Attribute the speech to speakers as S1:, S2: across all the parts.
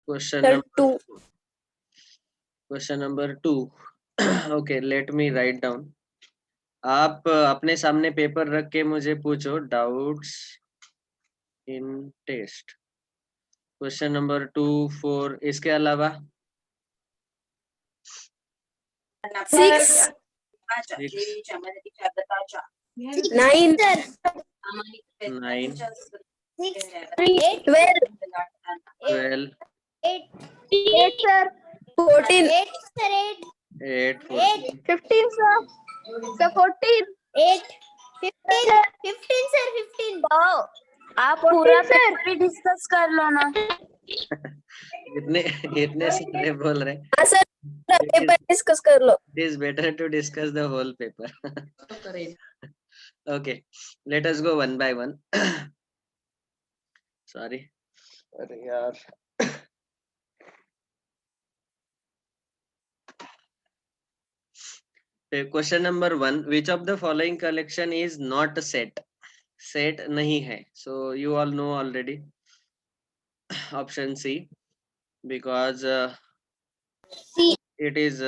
S1: Question
S2: Two.
S1: number 2. Okay, let me write down. आप अपने सामने पेपर रख के मुझे पूछो doubts in test. Question number 2, 4. इसके अलावा
S2: 6.
S1: 6,
S2: 9.
S1: 9,
S2: 8. 12.
S1: 12,
S2: 8, sir. 14. 8, sir.
S1: 8, 14,
S2: 15, sir. Sir, 14. 8. 15. 15, sir. 15. Wow.
S3: आप पूरा पेपर ही डिस्कस कर लो ना.
S1: इतने इतने सारे बोल रहे.
S2: हाँ सर, पेपर डिस्कस कर लो.
S1: It is better to discuss the whole paper. Okay, let us go one by one. Sorry. अरे यार. Question number 1. Which of the following collection is not a set? Set नहीं है. So you all know already. Option C, because
S2: C.
S1: it is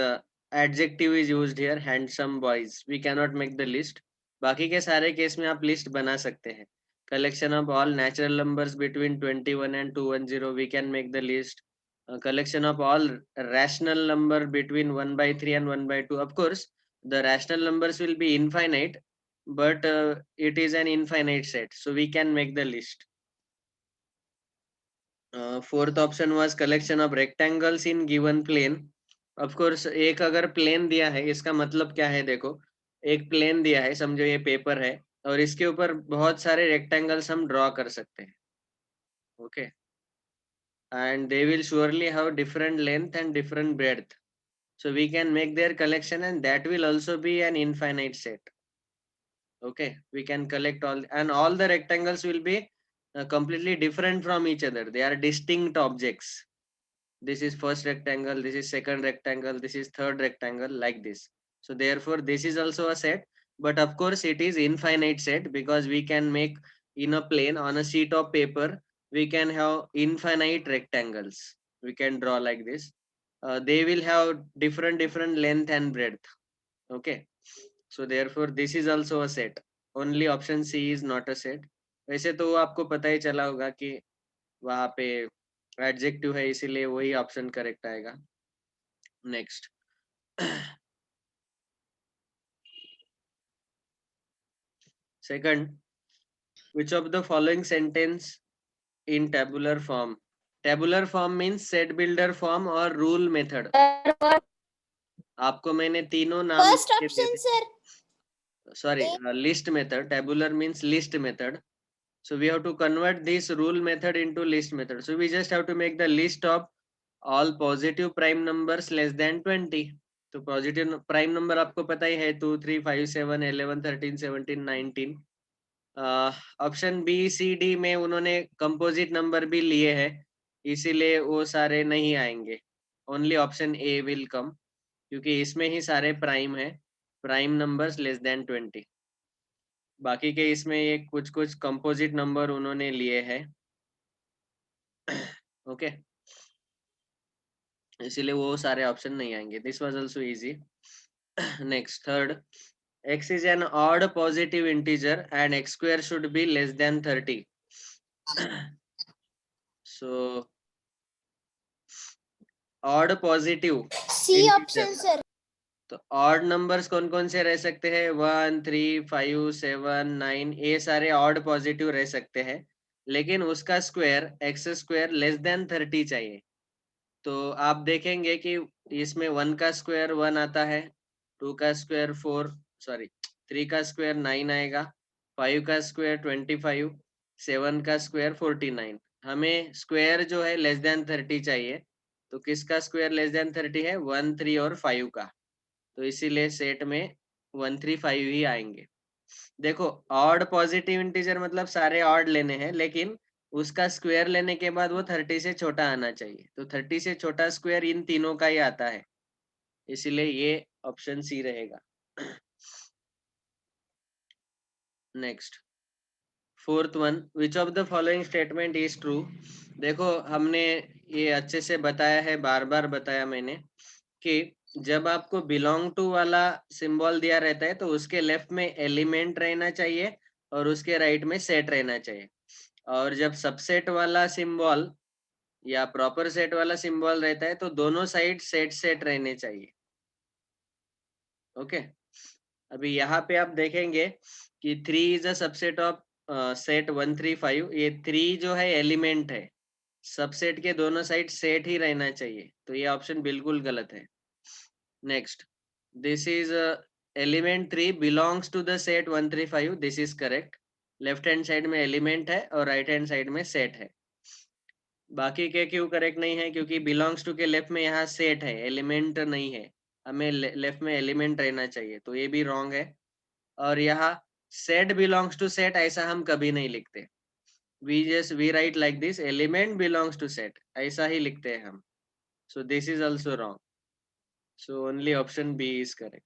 S1: adjective is used here. Handsome boys. We cannot make the list. बाकी के सारे case में आप list बना सकते हैं. Collection of all natural numbers between 21 and 210. We can make the list. Collection of all rational number between 1/3 and 1/2. Of course, the rational numbers will be infinite, but it is an infinite set, so we can make the list. Fourth option was collection of rectangles in given plane. Of course, एक अगर plane दिया है, इसका मतलब क्या है? देखो, एक प्लेन दिया है, समझो ये पेपर है और इसके ऊपर बहुत सारे रेक्टेंगल्स हम ड्रॉ कर सकते हैं. Okay, and they will surely have different length and different breadth. So we can make their collection and that will also be an infinite set. Okay, we can collect all, and all the rectangles will be completely different from each other. They are distinct objects. This is first rectangle, this is second rectangle, this is third rectangle, like this. So therefore this is also a set, but of course it is infinite set because we can make in a plane on a sheet of paper, we can have infinite rectangles. We can draw like this. They will have different length and breadth. Okay, so therefore this is also a set. Only option C is not a set. वैसे तो आपको पता ही चला होगा कि वहां पे adjective है, इसीलिए वही ऑप्शन करेक्ट आएगा. Next. Second, which of the following sentence in tabular form? Tabular form means set builder form or rule method. आपको मैंने तीनों नाम
S2: First option, sir.
S1: sorry, list method. Tabular means list method. So we have to convert this rule method into list method. So we just have to make the list of all positive prime numbers less than 20. तो positive prime number आपको पता ही है 2, 3, 5, 7, 11, 13, 17, 19. Option B C D में उन्होंने composite number भी लिए हैं, इसीलिए वो सारे नहीं आएंगे. Only option A will come, क्योंकि इसमें ही सारे प्राइम है, प्राइम नंबर्स लेस देन 20. बाकी के इसमें ये कुछ कुछ कंपोजिट नंबर उन्होंने लिए हैं. ओके, इसीलिए वो सारे ऑप्शन नहीं आएंगे. This was also easy. Next, third. X is an odd positive integer and x square should be less than 30. So odd positive
S2: C
S1: integer.
S2: option, sir.
S1: तो odd numbers कौन कौन से रह सकते हैं? 1, 3, 5, 7, 9. ये सारे odd positive रह सकते हैं, लेकिन उसका square x square less than 30 चाहिए. तो आप देखेंगे कि इसमें 1 का स्क्वायर 1 आता है, 2 का स्क्वायर 4, सॉरी 3 का स्क्वायर 9 आएगा, 5 का स्क्वायर 25, 7 का स्क्वायर 49. हमें स्क्वायर जो है लेस देन 30 चाहिए. तो किसका स्क्वायर लेस देन 30 है? 1, 3 और 5 का. तो इसीलिए सेट में 1, 3, 5 ही आएंगे. देखो, ऑड पॉजिटिव इंटीजर मतलब सारे ऑड लेने हैं, लेकिन उसका स्क्वायर लेने के बाद वो 30 से छोटा आना चाहिए. तो 30 से छोटा स्क्वायर इन तीनों का ही आता है, इसीलिए ये ऑप्शन सी रहेगा. Next, fourth one. Which of the following statement is true? देखो, हमने ये अच्छे से बताया है, बार बार बताया मैंने कि जब आपको बिलोंग टू वाला सिंबल दिया रहता है तो उसके लेफ्ट में एलिमेंट रहना चाहिए और उसके राइट में सेट रहना चाहिए, और जब सबसेट वाला सिंबल या प्रॉपर सेट वाला सिंबल रहता है तो दोनों साइड सेट सेट रहने चाहिए। ओके, अभी यहाँ पे आप देखेंगे कि 3 is a subset of set 1 3 5। ये 3 जो है एलिमेंट है, सबसेट के दोनों साइड सेट ही रहना चाहिए, तो ये ऑप्शन बिल्कुल गलत है। Next, this is element 3 belongs to the set 1 3 5, this is correct. Left hand side में एलिमेंट है और राइट हैंड साइड में सेट है। बाकी के क्यों करेक्ट नहीं है? क्योंकि बिलोंग्स टू के लेफ्ट में यहाँ सेट है, एलिमेंट नहीं है, हमें लेफ्ट में एलिमेंट रहना चाहिए, तो ये भी रॉन्ग है। और यहाँ सेट बिलोंग्स टू सेट ऐसा हम कभी नहीं लिखते, we write like this, element belongs to set, ऐसा ही लिखते हैं हम। So this is also wrong, so only option B is correct.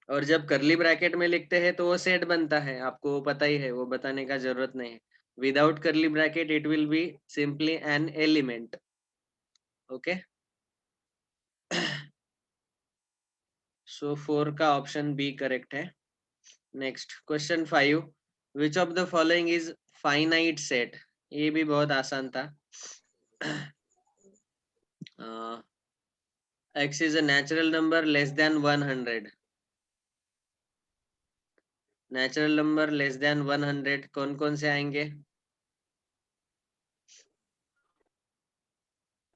S1: और जब करली ब्रैकेट में लिखते हैं तो वो सेट बनता है, आपको पता ही है, वो बताने का जरूरत नहीं है। Without curly bracket it will be simply an element. Okay, so 4 का ऑप्शन बी करेक्ट है। Next question 5, which of the following is finite set? ये भी बहुत आसान था। x is a natural number less than 100, natural number less than 100 कौन कौन से आएंगे?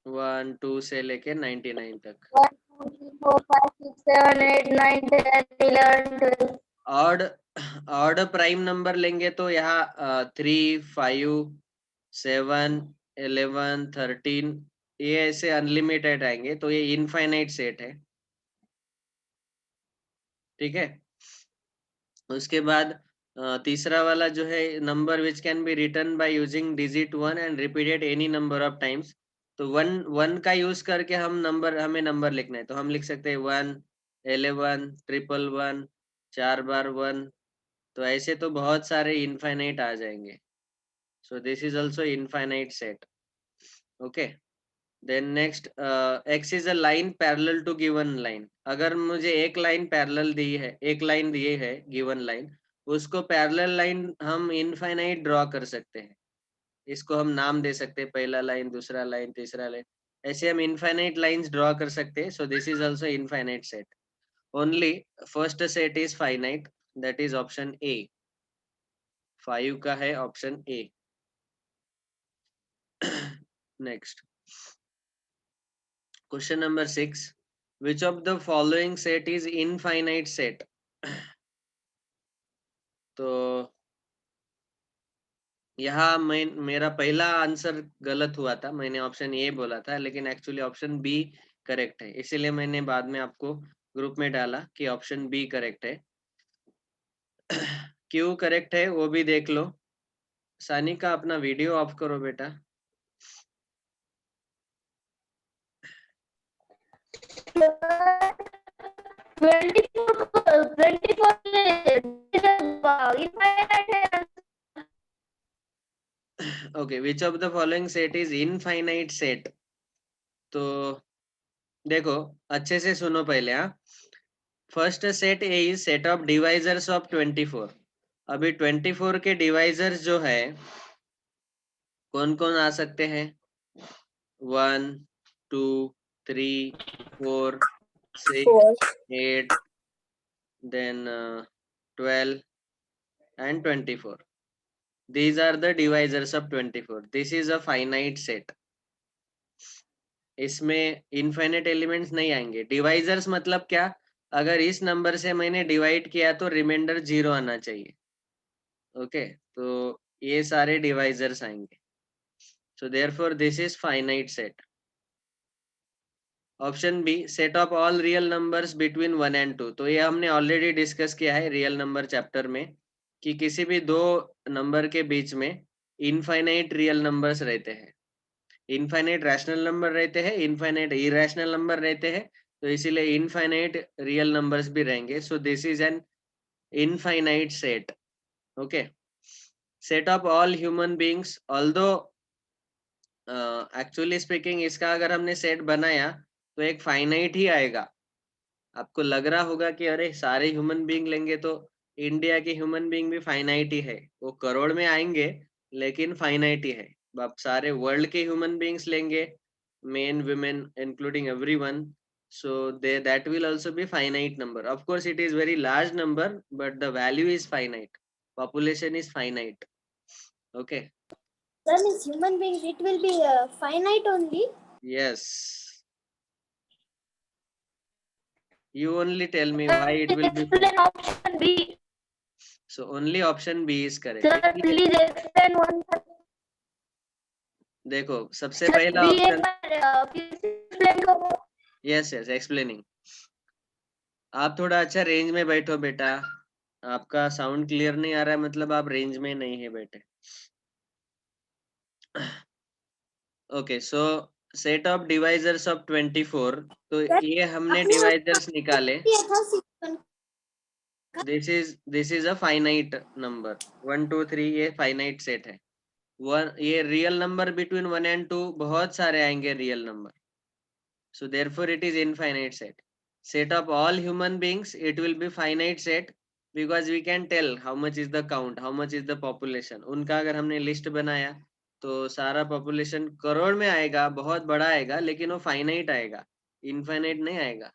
S1: 1 2 से लेके 99 तक।
S2: 1 2 3 4 5 6 7 8 9 10 11 12।
S1: ऑड प्राइम नंबर लेंगे तो यहाँ 3 5 7 11 13 ये ऐसे अनलिमिटेड आएंगे, तो ये इनफाइनाइट सेट है। ठीक है, उसके बाद तीसरा वाला जो है, number which can be return by using digit 1 and repeated any number of times. तो 1 का यूज करके हमें नंबर लिखना है, तो हम लिख सकते हैं 1 11 111 4 बार 1, तो ऐसे तो बहुत सारे इनफाइनाइट आ जाएंगे। So this is also infinite set. Okay, then next, x is a line parallel to given line. अगर मुझे एक लाइन पैरेलल दी है, एक लाइन दी है गिवन लाइन, उसको पैरेलल लाइन हम इनफाइनाइट ड्रॉ कर सकते हैं। इसको हम नाम दे सकते हैं, पहला लाइन, दूसरा लाइन, तीसरा लाइन, ऐसे हम इनफाइनाइट लाइंस ड्रॉ कर सकते हैं। सो this is also infinite set, only first set is finite, that is option A. 5 का है option A. Next, question number 6, which of the following set is infinite set? तो यहाँ मेरा पहला आंसर गलत हुआ था, मैंने ऑप्शन ए बोला था, लेकिन एक्चुअली ऑप्शन बी करेक्ट है, इसीलिए मैंने बाद में आपको ग्रुप में डाला कि ऑप्शन बी करेक्ट है। क्यों करेक्ट है वो भी देख लो। सानिका, अपना वीडियो ऑफ करो बेटा। Okay, which of the following set is infinite set? तो देखो, अच्छे से सुनो पहले। हाँ, first set A is set of divisors of 24। अभी 24 के डिवाइजर्स जो है कौन कौन आ सकते हैं? 1 2 3 4 6 8 then 12 and 24. These are the divisors of 24. This is a finite set. इसमें इनफाइनाइट एलिमेंट्स नहीं आएंगे। डिवाइजर्स मतलब क्या? अगर इस नंबर से मैंने डिवाइड किया तो रिमाइंडर 0 आना चाहिए। ओके, तो ये सारे डिवाइजर्स आएंगे। So therefore this is finite set. Option B, set of all real numbers between 1 and 2। तो ये हमने ऑलरेडी डिस्कस किया है रियल नंबर चैप्टर में, कि किसी भी दो नंबर के बीच में इनफाइनाइट रियल नंबर्स रहते हैं, इनफाइनाइट रैशनल नंबर रहते हैं, इनफाइनाइट इरेशनल नंबर रहते हैं, तो इसीलिए इनफाइनाइट रियल नंबर्स भी रहेंगे। सो this is an infinite set. Okay, set of all human beings, although actually speaking इसका अगर हमने सेट बनाया तो एक फाइनाइट ही आएगा। आपको लग रहा होगा कि अरे सारे ह्यूमन बीइंग लेंगे तो इंडिया के ह्यूमन बीइंग भी फाइनाइट ही है, वो करोड़ में आएंगे लेकिन फाइनाइट ही है। आप सारे वर्ल्ड के ह्यूमन बीइंग्स लेंगे, main women including everyone, so that will also be finite number. Of course it is very large number, but the value is finite, population is finite. Okay.
S2: Then is human beings, it will be finite only.
S1: Yes, you only tell me why it will be
S2: Explain option B.
S1: so only option B is correct.
S2: Sir, please explain one.
S1: देखो सबसे
S2: Sir,
S1: पहला
S2: B
S1: option,
S2: please explain करो.
S1: Yes yes explaining. आप थोड़ा अच्छा range में बैठो बेटा, आपका साउंड क्लियर नहीं आ रहा है मतलब आप रेंज में नहीं है बेटे। Okay so set of divisors of 24, तो ये हमने डिवाइजर्स निकाले। This is a finite number 1 2 3, ये फाइनाइट सेट है। वन, ये रियल नंबर बिटवीन 1 and 2 बहुत सारे आएंगे real number, so therefore it is infinite set of all human beings, it will be finite set because we can tell how much is the count, how much is the population। उनका अगर हमने list बनाया तो सारा population crore में आएगा, बहुत बड़ा आएगा, लेकिन वो फाइनाइट आएगा, इनफाइनाइट नहीं आएगा।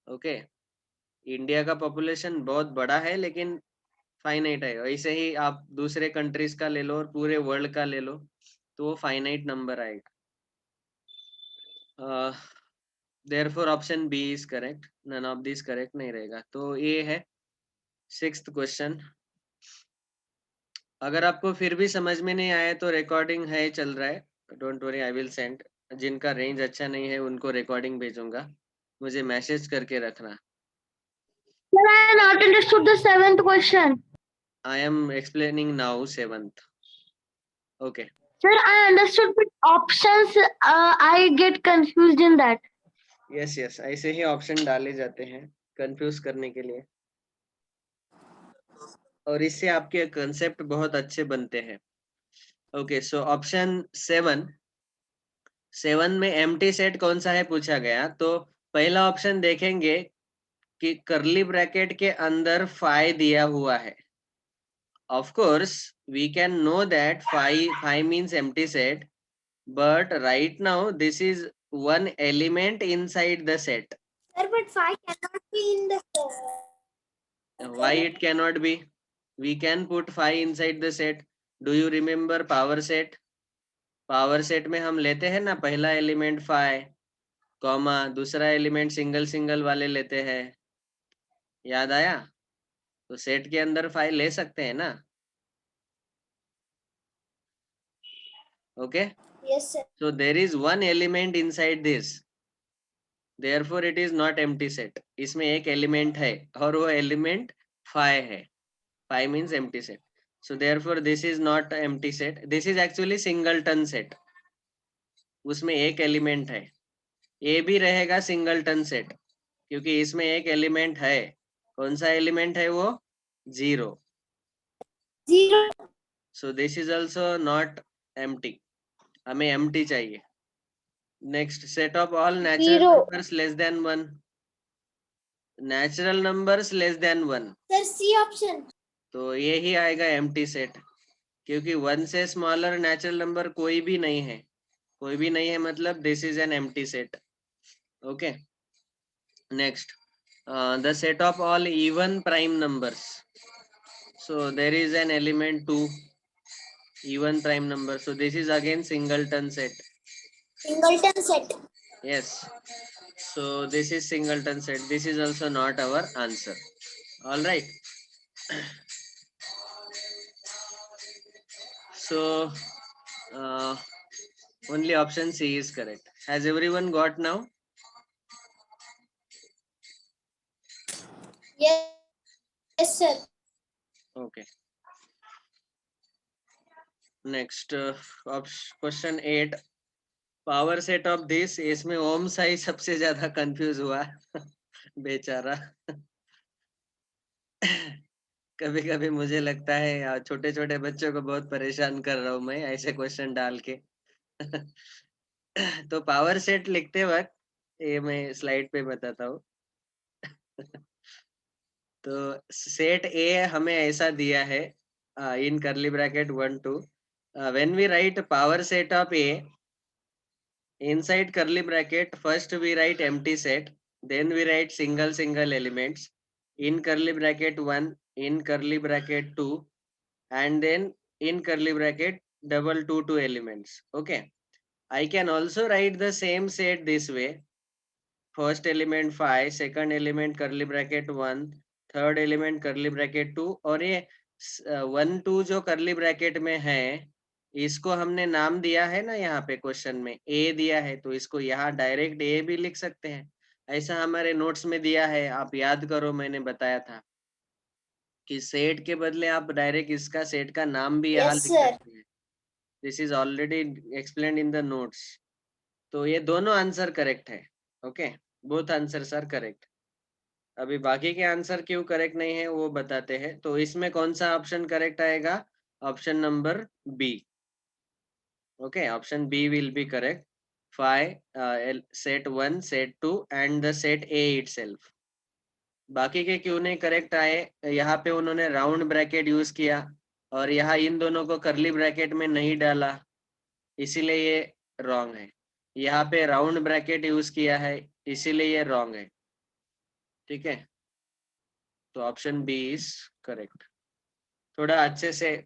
S1: ओके, इंडिया का पॉपुलेशन बहुत बड़ा है लेकिन फाइनाइट है। ऐसे ही आप दूसरे कंट्रीज का ले लो और पूरे वर्ल्ड का ले लो तो वो फाइनाइट नंबर आएगा। therefore option B is correct, none of these correct नहीं रहेगा। तो ये है 6th क्वेश्चन। अगर आपको फिर भी समझ में नहीं आया तो रिकॉर्डिंग है, चल रहा है, don't worry, I will send. जिनका रेंज अच्छा नहीं है उनको रिकॉर्डिंग भेजूंगा, मुझे मैसेज करके रखना।
S2: Sir, I have not understood the 7th question.
S1: I am explaining now 7th। Okay
S2: Sir, I understood, but options, I get confused in that.
S1: Yes yes, ऐसे ही ऑप्शन डाले जाते हैं कंफ्यूज करने के लिए, और इससे आपके कंसेप्ट बहुत अच्छे बनते हैं। ओके सो ऑप्शन 7 में एम्प्टी सेट कौन सा है पूछा गया, तो पहला ऑप्शन देखेंगे कि करली ब्रैकेट के अंदर फाई दिया हुआ है। Of course we can know that phi means empty set, but right now this is one element inside the set.
S2: Sir, but 5 cannot be in the
S1: Why it cannot be? We can put 5 inside the set. Do you remember power set? Power set में हम लेते हैं ना पहला element 5, comma दूसरा element single single वाले लेते हैं, याद आया? तो सेट के अंदर 5 ले सकते हैं ना। Okay
S2: Yes, sir.
S1: so there is one element inside this, therefore it is not empty set। इसमें एक एलिमेंट है और वो एलिमेंट 5 है, 5 means empty set, so therefore this is not empty set, this is actually singleton set। उसमें एक element है, ये भी रहेगा सिंगलटन सेट क्योंकि इसमें एक एलिमेंट है। कौन सा एलिमेंट है वो? 0।
S2: 0.
S1: so this is also not empty, हमें empty चाहिए। next, set of all natural
S2: 0.
S1: numbers less than 1, natural numbers less than 1,
S2: Sir, C option.
S1: तो ये ही आएगा empty set क्योंकि 1 से स्मॉलर नेचुरल नंबर कोई भी नहीं है, कोई भी नहीं है मतलब this is an empty set। Okay next, the set of all even prime numbers, so there is an element 2 even prime number, so this is again singleton set।
S2: Singleton set.
S1: Yes, so this is singleton set, this is also not our answer। all right so only option C is correct। has everyone got now?
S2: Yes. Yes, sir.
S1: okay next, question 8, power set of this, इसमें ओम साई सबसे ज्यादा confuse हुआ बेचारा कभी कभी मुझे लगता है छोटे छोटे बच्चों को बहुत परेशान कर रहा हूँ मैं ऐसे क्वेश्चन डाल के, तो पावर सेट लिखते वक्त ये मैं स्लाइड पे बताता हूँ। तो सेट ए हमें ऐसा दिया है in curly bracket 1 2 when we write power set of A inside curly bracket first we write empty set, then we write single elements in curly bracket 1, in curly bracket 2, and then in curly bracket double two elements. Okay, I can also write the same set this way: first element 5, second element curly bracket 1, third element curly bracket 2, और ये 1 2 जो curly bracket में है इसको हमने नाम दिया है ना, यहाँ पे क्वेश्चन में ए दिया है, तो इसको यहाँ डायरेक्ट ए भी लिख सकते हैं। ऐसा हमारे नोट्स में दिया है, आप याद करो, मैंने बताया था कि सेट के बदले आप डायरेक्ट इसका सेट का नाम भी यहाँ लिख सकते हैं। This is already explained in the notes. तो ये दोनों आंसर करेक्ट है। Okay, both answers are correct. अभी बाकी के आंसर क्यों करेक्ट नहीं है वो बताते हैं। तो इसमें कौन सा ऑप्शन करेक्ट आएगा? Option number B. Okay, option B will be correct. 5 set 1 set 2 and the set A itself. बाकी के क्यों नहीं करेक्ट आए? यहाँ पे उन्होंने राउंड ब्रैकेट यूज किया और यहाँ इन दोनों को करली ब्रैकेट में नहीं डाला, इसीलिए ये रॉन्ग है। यहाँ पे राउंड ब्रैकेट यूज किया है, इसीलिए ये रॉन्ग है। ठीक है, तो ऑप्शन बी इज करेक्ट। थोड़ा अच्छे से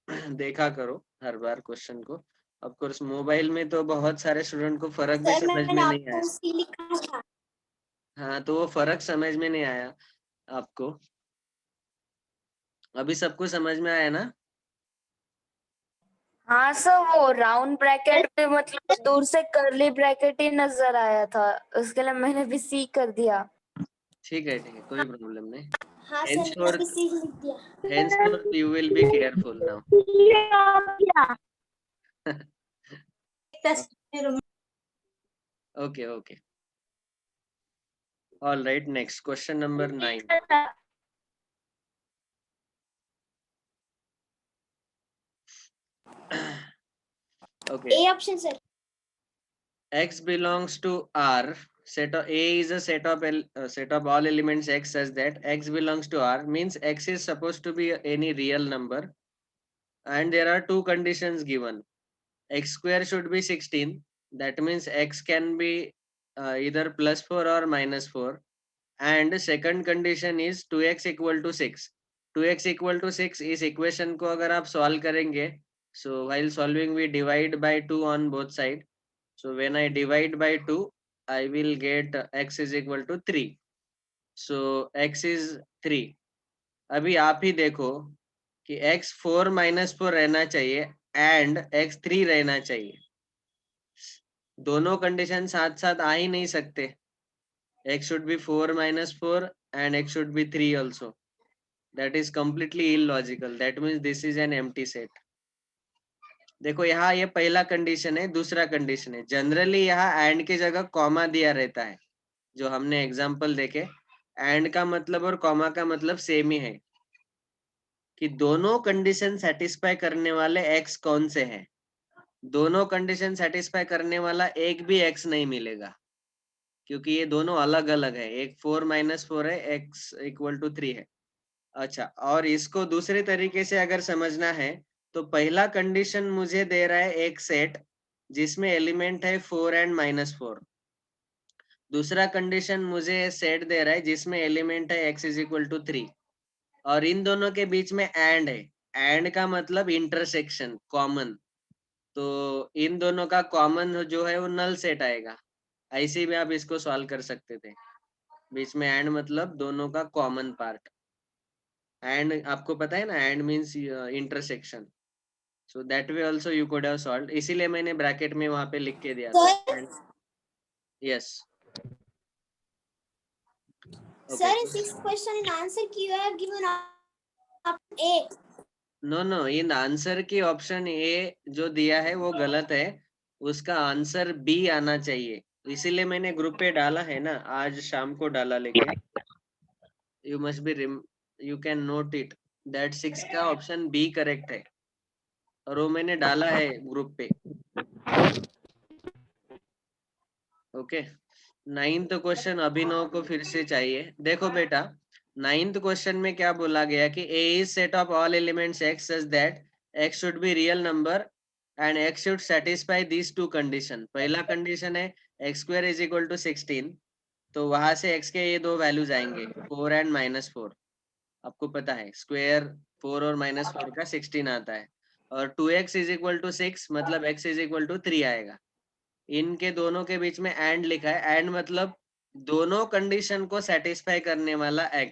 S1: देखा करो हर बार क्वेश्चन को। ऑफ कोर्स मोबाइल में तो बहुत सारे स्टूडेंट को फर्क भी समझ में नहीं आया। हाँ, तो वो फर्क समझ में नहीं आया आपको। अभी सबको समझ में आया ना?
S3: हाँ सर, वो राउंड ब्रैकेट पे मतलब दूर से कर्ली ब्रैकेट ही नजर आया था, उसके लिए मैंने भी सी कर दिया।
S1: ठीक है, कोई प्रॉब्लम नहीं।
S2: हाँ सर,
S1: henceforth
S2: मैंने भी सीख लिख दिया।
S1: henceforth you will be careful now. Okay. All right, next question number 9. Okay,
S2: A option sir.
S1: x belongs to R. Set of A is a set of all elements x such that x belongs to R means x is supposed to be any real number, and there are two conditions given. X square should be 16. That means x can be either +4 or -4. And second condition is 2x equal to 6. 2x equal to 6 इस equation को अगर आप solve करेंगे, so while solving we divide by 2 on both side. So when I divide by 2, I will get x is equal to 3. So x is 3. अभी आप ही देखो कि x 4 - 4 रहना चाहिए and x 3 रहना चाहिए। दोनों कंडीशन साथ साथ आ ही नहीं सकते। x should be 4 - 4 and x should be 3 also. That is completely illogical. That means this is an empty set. देखो यहाँ ये पहला कंडीशन है, दूसरा कंडीशन है। जनरली यहाँ एंड की जगह कॉमा दिया रहता है, जो हमने एग्जांपल देखे। एंड का मतलब और कॉमा का मतलब सेम ही है कि दोनों कंडीशन सेटिस्फाई करने वाले x कौन से हैं। दोनों कंडीशन सेटिस्फाई करने वाला एक भी x नहीं मिलेगा, क्योंकि ये दोनों अलग अलग है। एक 4 - 4 है, x इक्वल टू 3 है। अच्छा, और इसको दूसरे तरीके से अगर समझना है तो पहला कंडीशन मुझे दे रहा है एक सेट जिसमें एलिमेंट है 4 एंड -4। दूसरा कंडीशन मुझे सेट दे रहा है जिसमें एलिमेंट है x इज इक्वल टू 3, और इन दोनों के बीच में एंड है। एंड का मतलब इंटरसेक्शन, कॉमन। तो इन दोनों का कॉमन जो है वो नल सेट आएगा। ऐसे भी आप इसको सॉल्व कर सकते थे। बीच में एंड मतलब दोनों का कॉमन पार्ट। एंड आपको पता है ना, and means intersection. So that way also you could have solved. इसीलिए मैंने ब्रैकेट में वहां पे लिख के दिया था। Yes,
S2: Sir, in sixth question in answer key you have given option A.
S1: No, in answer key option A जो दिया है वो गलत है। उसका आंसर बी आना चाहिए। इसीलिए मैंने ग्रुप पे डाला है ना, आज शाम को डाला। लेकिन you must be you can note it that 6 का ऑप्शन बी करेक्ट है। और वो मैंने डाला है ग्रुप पे। ओके, 9th क्वेश्चन अभिनव को फिर से चाहिए। देखो बेटा, 9th क्वेश्चन में क्या बोला गया कि A is set of all elements X such that X should be real number and X should satisfy these two condition. पहला कंडीशन है X square is equal to 16, तो वहां से एक्स के ये दो वैल्यूज आएंगे 4 एंड -4। आपको पता है स्क्वायर 4 और -4 का 16 आता है। और 2x इज इक्वल टू 6, मतलब x इज इक्वल टू 3 आएगा। इनके दोनों के बीच में एंड लिखा है, एंड मतलब दोनों कंडीशन को सेटिस्फाई करने वाला x।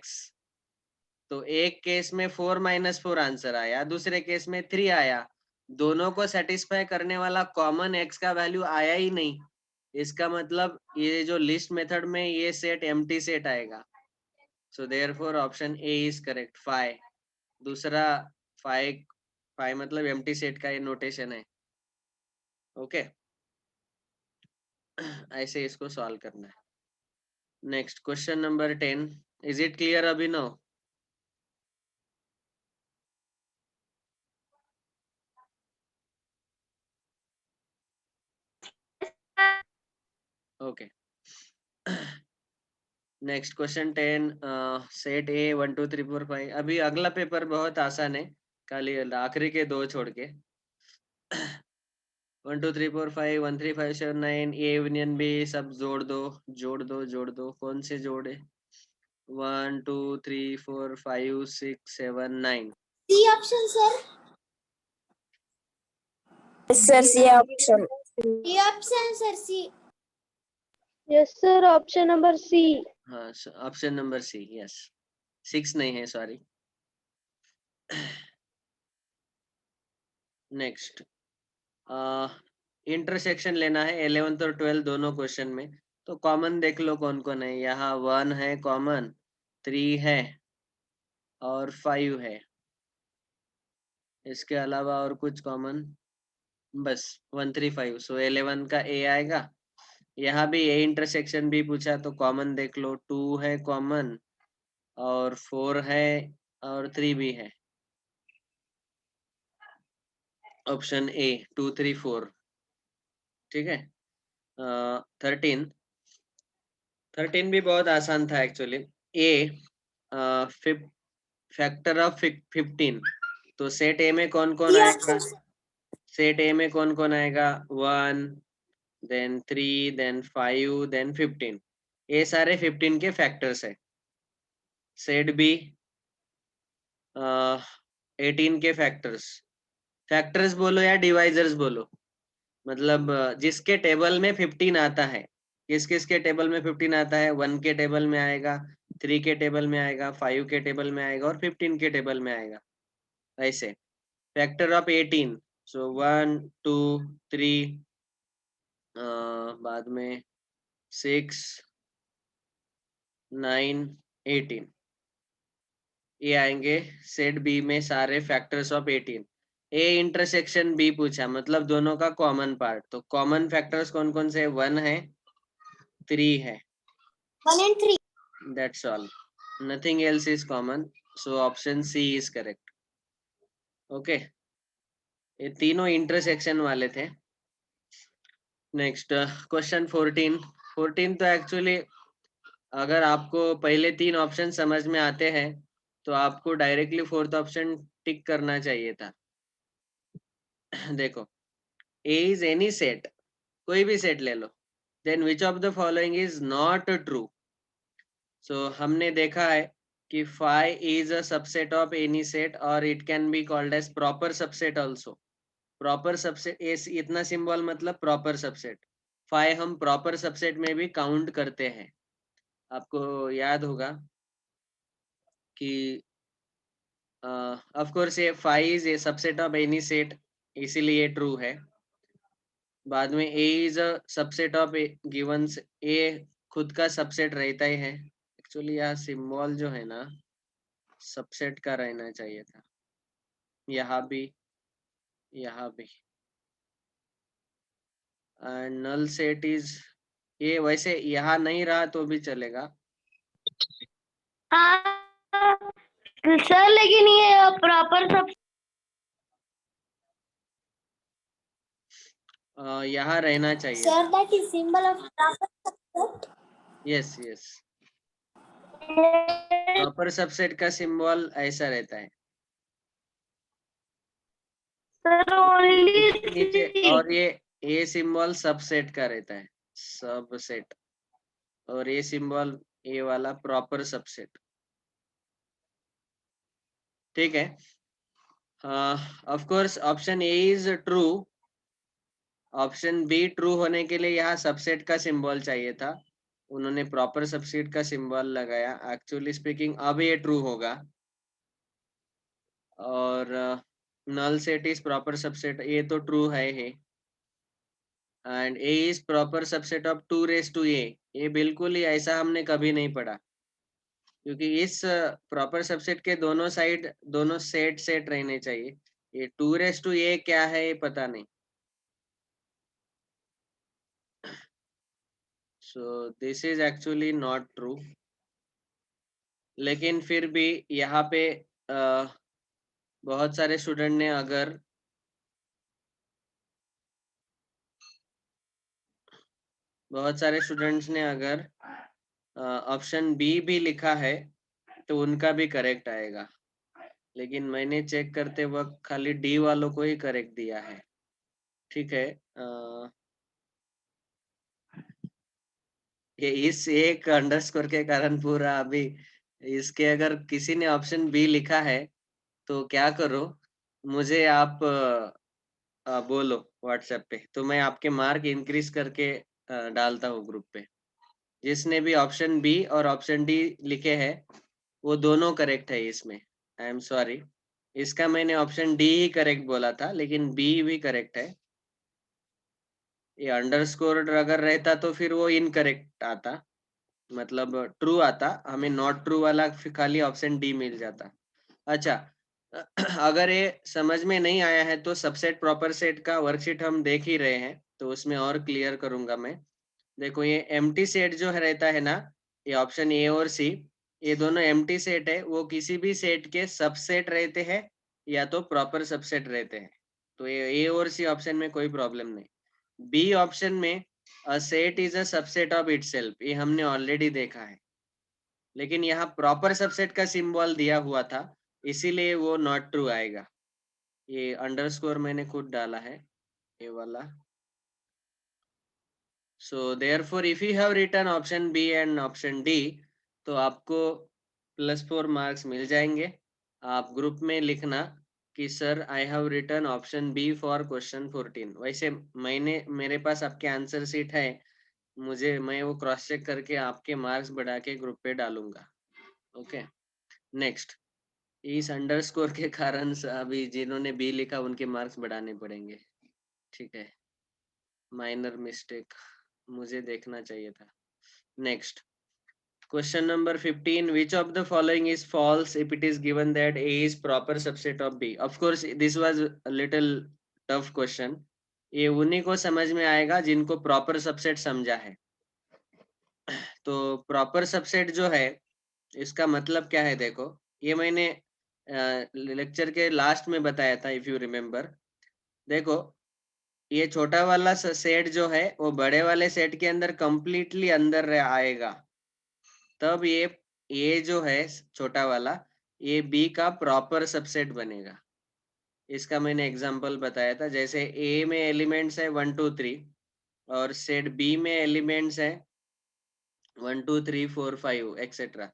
S1: तो एक केस में 4 -4 आंसर आया, दूसरे केस में 3 आया। दोनों को सेटिस्फाई करने वाला कॉमन x का वैल्यू आया ही नहीं। इसका मतलब ये जो लिस्ट मेथड में ये सेट एम्प्टी सेट आएगा। So therefore option A is correct, 5। दूसरा 5, 5 मतलब एम्प्टी सेट का ये नोटेशन है। ओके, ऐसे इसको सॉल्व करना है। Next question number 10, is it clear Abhinav? Okay, next question 10, set ए 1 2 3 4 5। अभी अगला पेपर बहुत आसान है, खाली आखिरी के दो छोड़ के। 1 2 3 4 5 1 3 5 7 9, ए यूनियन बी सब जोड़ दो, जोड़ दो, जोड़ दो। कौन से जोड़े? 1 2 3 4 5 6 7 9।
S2: C option sir.
S3: Sir C option.
S2: C option sir, C.
S4: Yes sir, option number C.
S1: हाँ, ऑप्शन नंबर सी, यस। 6 नहीं है, सॉरी। नेक्स्ट, इंटरसेक्शन लेना है 11th और 12th दोनों क्वेश्चन में। तो कॉमन देख लो कौन कौन है। यहाँ 1 है कॉमन, 3 है और 5 है। इसके अलावा और कुछ कॉमन बस 1 3 5। सो 11 का ए आएगा। यहाँ भी ए इंटरसेक्शन भी पूछा तो कॉमन देख लो, 2 है कॉमन और 4 है और 3 भी है। Option A 2 3 4। ठीक है। 13 भी बहुत आसान था एक्चुअली। A factor of 15। तो सेट ए में कौन कौन
S2: सी
S1: आएगा?
S2: ऑप्शन।
S1: सेट ए में कौन कौन आएगा? 1 देन 3 देन 5 देन 15। ये सारे 15 के फैक्टर्स है। सेट बी 18 के फैक्टर्स। फैक्टर्स बोलो या डिवाइजर्स बोलो, मतलब जिसके टेबल में 15 आता है। किस किस के टेबल में 15 आता है? 1 के टेबल में आएगा, 3 के टेबल में आएगा, 5 के टेबल में आएगा और 15 के टेबल में आएगा। ऐसे फैक्टर ऑफ 18, सो 1 2 3, बाद में 6 9 18, ये आएंगे सेट बी में सारे factors of 18। A intersection B पूछा, मतलब दोनों का कॉमन पार्ट। तो कॉमन फैक्टर्स कौन कौन से? 1 है, 3 है,
S2: 1 and 3।
S1: that's all, nothing else is common, so option C is correct. Okay, ये तीनों इंटरसेक्शन वाले थे। नेक्स्ट क्वेश्चन 14 तो एक्चुअली अगर आपको पहले 3 ऑप्शन समझ में आते हैं तो आपको डायरेक्टली 4th ऑप्शन टिक करना चाहिए था। देखो, ए इज एनी सेट, कोई भी सेट ले लो, then which of the following is not true. So हमने देखा है कि phi is a subset of any set or it can be called as proper subset also. Proper subset, इतना symbol मतलब प्रॉपर सबसेट। phi हम proper subset में भी count करते हैं। आपको याद होगा कि ऑफ कोर्स ये phi is a subset of any set, इसीलिए ट्रू है। बाद में a is a subset of given, a खुद का सबसेट रहता ही है। एक्चुअली यहाँ सिंबल जो है ना सबसेट का रहना चाहिए था, यहाँ भी, यहाँ भी। नल सेट इज, ये वैसे यहाँ नहीं रहा तो भी चलेगा।
S4: हाँ सर, लेकिन ये प्रॉपर सब
S1: यहाँ रहना चाहिए।
S2: Sir, that is symbol of proper subset.
S1: Yes yes, proper subset का सिंबल ऐसा रहता है।
S4: Sir, only
S1: इसके नीचे, और
S4: C.
S1: ये सिंबल सबसेट का रहता है, सबसेट, और ये सिंबल ये वाला प्रॉपर सबसेट। ठीक है, of course option A is true. Option be true होने के लिए यहाँ सबसेट का सिंबल चाहिए था, उन्होंने प्रॉपर सबसेट का सिंबल लगाया। एक्चुअली स्पीकिंग अब ये ट्रू होगा, और null set is proper subset, ये तो ट्रू है ही। And A is proper subset of 2 raise to A, ये बिल्कुल ही ऐसा हमने कभी नहीं पढ़ा, क्योंकि इस प्रॉपर सबसेट के दोनों साइड दोनों सेट सेट रहने चाहिए। ये 2 रेज टू ए क्या है ये पता नहीं। सो this is actually not true. लेकिन फिर भी यहाँ पे बहुत सारे स्टूडेंट ने अगर ऑप्शन बी भी लिखा है तो उनका भी करेक्ट आएगा, लेकिन मैंने चेक करते वक्त खाली डी वालों को ही करेक्ट दिया है। ठीक है, ये इस एक अंडरस्कोर के कारण पूरा अभी, इसके अगर किसी ने ऑप्शन बी लिखा है तो क्या करो, मुझे आप बोलो व्हाट्सएप पे, तो मैं आपके मार्क इंक्रीज करके डालता हूँ ग्रुप पे। जिसने भी ऑप्शन बी और ऑप्शन डी लिखे हैं वो दोनों करेक्ट है इसमें। आई एम सॉरी, इसका मैंने ऑप्शन डी ही करेक्ट बोला था, लेकिन बी भी करेक्ट है। ये अंडरस्कोर अगर रहता तो फिर वो इनकरेक्ट आता, मतलब ट्रू आता, हमें नॉट ट्रू वाला खाली ऑप्शन डी मिल जाता। अच्छा, अगर ये समझ में नहीं आया है तो सबसेट प्रॉपर सेट का वर्कशीट हम देख ही रहे हैं, तो उसमें और क्लियर करूंगा मैं। देखो ये एम्प्टी सेट जो है रहता है ना, ये ऑप्शन ए और सी, ये दोनों एम्प्टी सेट है, वो किसी भी सेट के सबसेट रहते हैं या तो प्रॉपर सबसेट रहते हैं। तो ये ए और सी ऑप्शन में कोई प्रॉब्लम नहीं। बी ऑप्शन में a set is a subset of itself, ये हमने ऑलरेडी देखा है, लेकिन यहाँ प्रॉपर सबसेट का सिंबल दिया हुआ था, इसीलिए वो नॉट ट्रू आएगा। ये अंडरस्कोर मैंने खुद डाला है, ये वाला। So therefore if you have written option B and option D, तो आपको +4 मार्क्स मिल जाएंगे। आप ग्रुप में लिखना कि sir I have written option B for question 14। वैसे मेरे पास आपके आंसर शीट है, मैं वो क्रॉस चेक करके आपके मार्क्स बढ़ा के ग्रुप पे डालूंगा। Okay, next. इस अंडरस्कोर के कारण अभी जिन्होंने बी लिखा उनके मार्क्स बढ़ाने पड़ेंगे। ठीक है, माइनर मिस्टेक, मुझे देखना चाहिए था। Next, question number 15, which of the following is false if it is given that A is proper subset of B? Of course this was a little tough question, ये उन्हीं को समझ में आएगा जिनको प्रॉपर सबसेट समझा है। तो प्रॉपर सबसेट जो है इसका मतलब क्या है, देखो ये मैंने लेक्चर के लास्ट में बताया था, इफ यू रिमेम्बर। देखो ये छोटा वाला सेट जो है वो बड़े वाले सेट के अंदर कंप्लीटली अंदर आएगा, तब ये जो है छोटा वाला, ये बी का प्रॉपर सबसेट बनेगा। इसका मैंने एग्जांपल बताया था, जैसे ए में एलिमेंट्स है 1 2 3 और सेट बी में एलिमेंट्स है 1 2 3 4 5 एक्सेट्रा,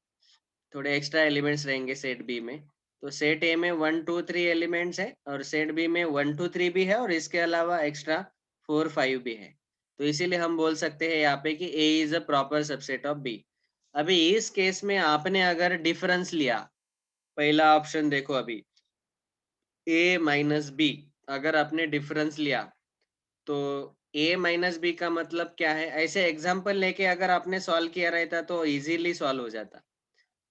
S1: थोड़े एक्स्ट्रा एलिमेंट्स रहेंगे सेट बी में। तो सेट ए में 1 2 3 एलिमेंट्स है और सेट बी में 1 2 3 भी है और इसके अलावा एक्स्ट्रा 4 5 भी है। तो इसीलिए हम बोल सकते हैं यहाँ पे कि A is a proper subset of B. अभी इस केस में आपने अगर डिफरेंस लिया, पहला ऑप्शन देखो, अभी a माइनस बी, अगर आपने डिफरेंस लिया तो a माइनस बी का मतलब क्या है, ऐसे एग्जांपल लेके अगर आपने सॉल्व किया रहता तो इजीली सॉल्व हो जाता।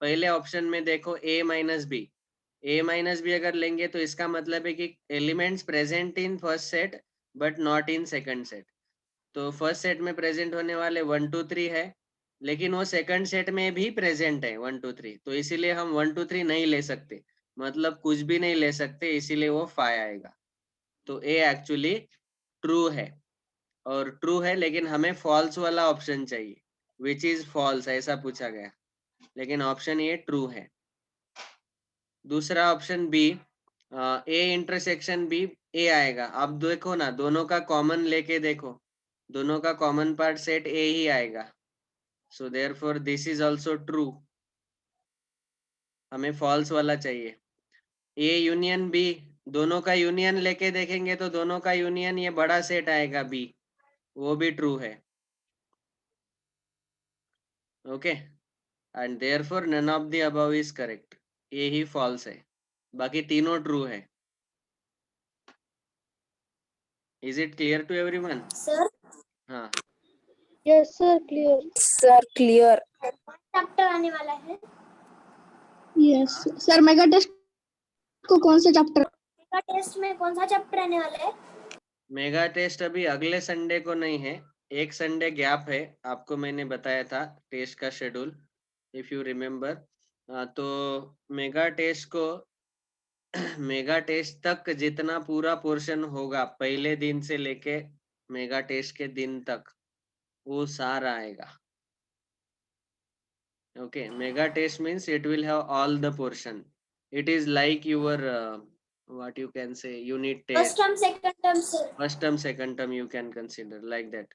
S1: पहले ऑप्शन में देखो a माइनस बी अगर लेंगे तो इसका मतलब है कि elements present in first set but not in second set. तो फर्स्ट सेट में प्रेजेंट होने वाले 1 2 3 है, लेकिन वो सेकंड सेट में भी प्रेजेंट है 1 2 3, तो इसीलिए हम 1 2 3 नहीं ले सकते, मतलब कुछ भी नहीं ले सकते, इसीलिए वो 5 आएगा। तो ए एक्चुअली ट्रू है। और ट्रू है, लेकिन हमें फॉल्स वाला ऑप्शन चाहिए, विच इज फॉल्स, ऐसा पूछा गया, लेकिन ऑप्शन ये ट्रू है। दूसरा option B, A intersection B, A आएगा। अब देखो ना, दोनों का कॉमन लेके देखो, दोनों का कॉमन पार्ट सेट ए ही आएगा, सो therefore this is also true. हमें फॉल्स वाला चाहिए। ए यूनियन बी, दोनों का यूनियन लेके देखेंगे तो दोनों का यूनियन ये बड़ा सेट आएगा बी, वो भी ट्रू है। Okay, and therefore none of the above is correct, ये ही फॉल्स है, बाकी तीनों ट्रू है। Is it clear to everyone?
S2: Sir
S1: हाँ,
S4: Yes, sir. Clear.
S3: Sir clear.
S2: Chapter आने वाला है?
S4: Yes, sir. मेगा टेस्ट को कौन सा चैप्टर?
S2: मेगा टेस्ट में कौन सा चैप्टर आने वाला है?
S1: मेगा टेस्ट अभी अगले संडे को नहीं है, एक संडे गैप है, आपको मैंने बताया था टेस्ट का शेड्यूल, इफ यू रिमेम्बर। तो मेगा टेस्ट को मेगा टेस्ट तक जितना पूरा पोर्शन होगा पहले दिन से लेके मेगा टेस्ट के दिन तक, वो सारा आएगा। Okay, mega test means it will have all the portion, it is like your what you can say unit
S2: first
S1: test,
S2: term second term sir?
S1: first term second term you can consider like that।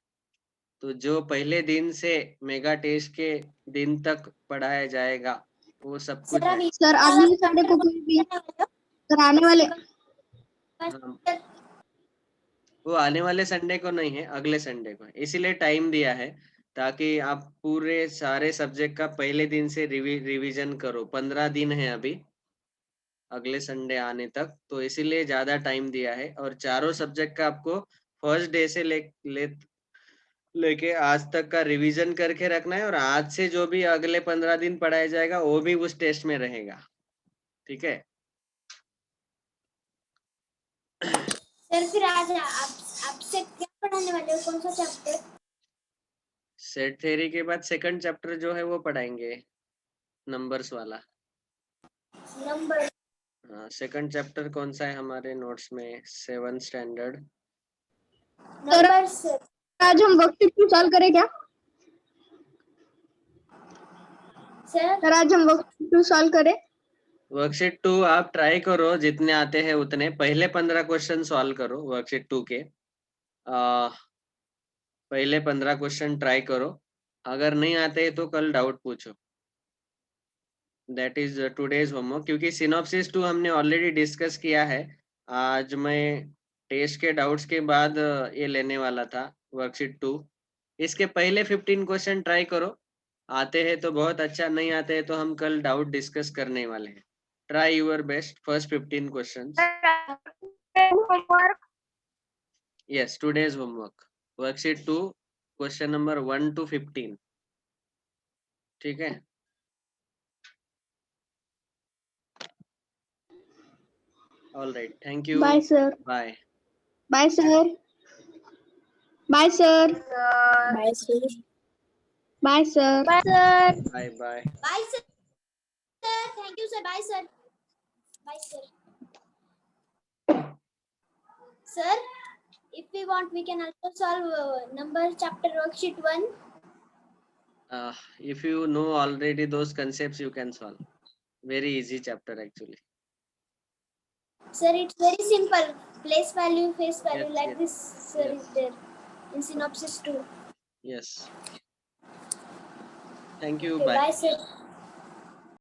S1: तो जो पहले दिन से mega test के दिन तक पढ़ाया जाएगा वो सब कुछ
S2: सर
S1: है।
S2: अभी
S4: सर अगले संडे को कोई भी सर आने वाले
S1: हाँ, वो आने वाले संडे को नहीं है, अगले संडे को है, इसीलिए टाइम दिया है ताकि आप पूरे सारे सब्जेक्ट का पहले दिन से रिवीजन करो। 15 दिन है अभी अगले संडे आने तक, तो इसीलिए ज्यादा टाइम दिया है। और चारों सब्जेक्ट का आपको फर्स्ट डे से लेके आज तक का रिवीजन करके रखना है, और आज से जो भी अगले 15 दिन पढ़ाया जाएगा वो भी उस टेस्ट में रहेगा, ठीक है?
S2: सर फिर आज आपसे क्या पढ़ाने वाले हो, कौन सा चैप्टर?
S1: सेट थ्योरी के बाद सेकंड चैप्टर जो है वो पढ़ाएंगे, नंबर्स वाला।
S2: नंबर?
S1: सेकंड चैप्टर कौन सा है हमारे नोट्स में? 7th standard.
S2: Number sir.
S4: आज हम वर्कशीट 2 सॉल्व करें क्या?
S2: सर
S4: आज हम वर्कशीट 2 सॉल्व करें?
S1: वर्कशीट 2 आप ट्राई करो, जितने आते हैं उतने, पहले 15 क्वेश्चन सॉल्व करो वर्कशीट 2 के। पहले 15 क्वेश्चन ट्राई करो, अगर नहीं आते तो कल डाउट पूछो। दैट इज टुडेज होमवर्क, क्योंकि सिनॉप्सिस 2 हमने ऑलरेडी डिस्कस किया है। आज मैं टेस्ट के डाउट्स के बाद ये लेने वाला था वर्कशीट 2। इसके पहले 15 क्वेश्चन ट्राई करो, आते हैं तो बहुत अच्छा, नहीं आते हैं तो हम कल डाउट डिस्कस करने वाले हैं। Try your best first 15 questions. Yes, today's homework worksheet 2 question number 1 to 15, ठीक है? All right, thank you,
S4: bye sir.
S1: Bye.
S4: Bye sir. Bye sir.
S3: Bye sir.
S4: Bye sir. Bye sir.
S1: Bye bye.
S2: Bye sir. Thank you sir. Bye sir. Bye sir. Sir, if we want, we can also solve number chapter worksheet 1.
S1: If you know already those concepts, you can solve. Very easy chapter actually.
S2: Sir, it's very simple. Place value, face value,
S1: Yes,
S2: like
S1: yes,
S2: this, sir,
S1: yes.
S2: is there in synopsis 2.
S1: Yes. Thank you.
S2: Okay,
S1: Bye.
S2: bye, sir.